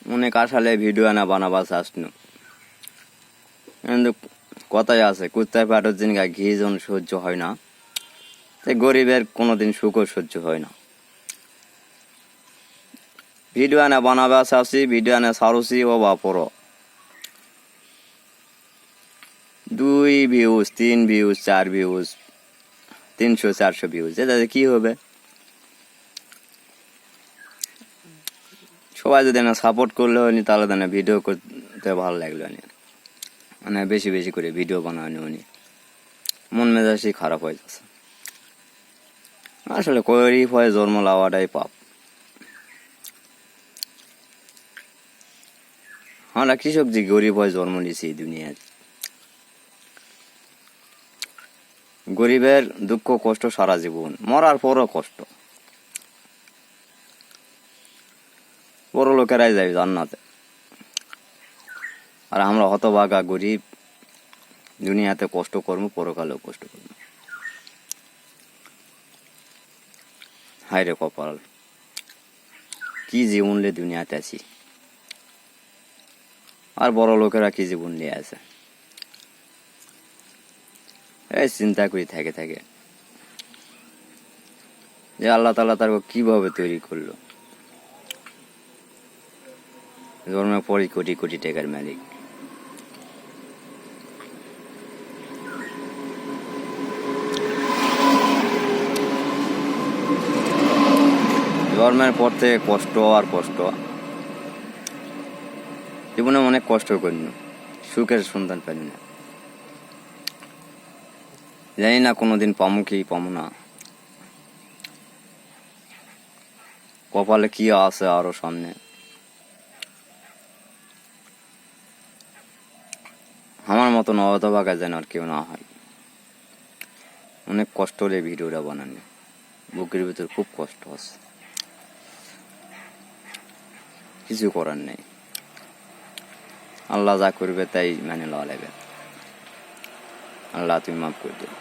অনেক আসালে ভিডিও না বানাবার চাসনু, কিন্তু কথাই আছে কুত্তায় পাটের দিন ঘি জন সহ্য হয় না, তাই গরিবের কোনোদিন সুখও সহ্য হয় না। ভিডিও না বানাবার চাচ্ছি, ভিডিও না সারুছি ও বাপর 2 ভিউজ 3 ভিউজ 4 ভিউজ 300-400 ভিউজ, এটাতে কি হবে? সবাই যদি না সাপোর্ট করলে হয়নি, তাহলে তো না ভিডিও করতে ভালো লাগলো না, মানে বেশি বেশি করে ভিডিও বানানো হয়নি, মন মেজাজই খারাপ হয়ে যাচ্ছে। আসলে গরিব হয়ে জন্ম লাওয়াটাই পাপ। আমরা কৃষক যে গরিব হয়ে জন্ম নিয়েছি এই দুনিয়ায়। গরিবের দুঃখ কষ্ট সারা জীবন, মরার পরও কষ্ট। বড় লোকেরাই যাবে জান্নাতে, আর আমরা হতভাগা গরিব দুনিয়াতে কষ্ট করবো, পরকালেও কষ্ট করবো। হায় রে কপাল, কি জীবন লে দুনিয়াতে আছি, আর বড় লোকেরা কি জীবন নিয়ে আছে। এই চিন্তা করি থাকে থাকে যে আল্লাহ তাআলা তার কিভাবে তৈরি করলো। জন্মের পরই কোটি কোটি টাকার মালিক। জন্মের পর থেকে কষ্ট আর কষ্ট, জীবনে অনেক কষ্ট করিনি, সুখের সন্ধান পাইনি না, জানি না কোনোদিন পামো কি পামো না, কপালে কি আছে আরো সামনে। আমার মতন অহতভাগা যেন আর কেউ না হয়। অনেক কষ্ট হলে ভিডিওটা বানানো, বুকের ভিতর খুব কষ্ট আছে, কিছু করার নেই। আল্লাহ যা করবে তাই মেনে লওয়া লাগবে। আল্লাহ তুমি মাফ করে দিও।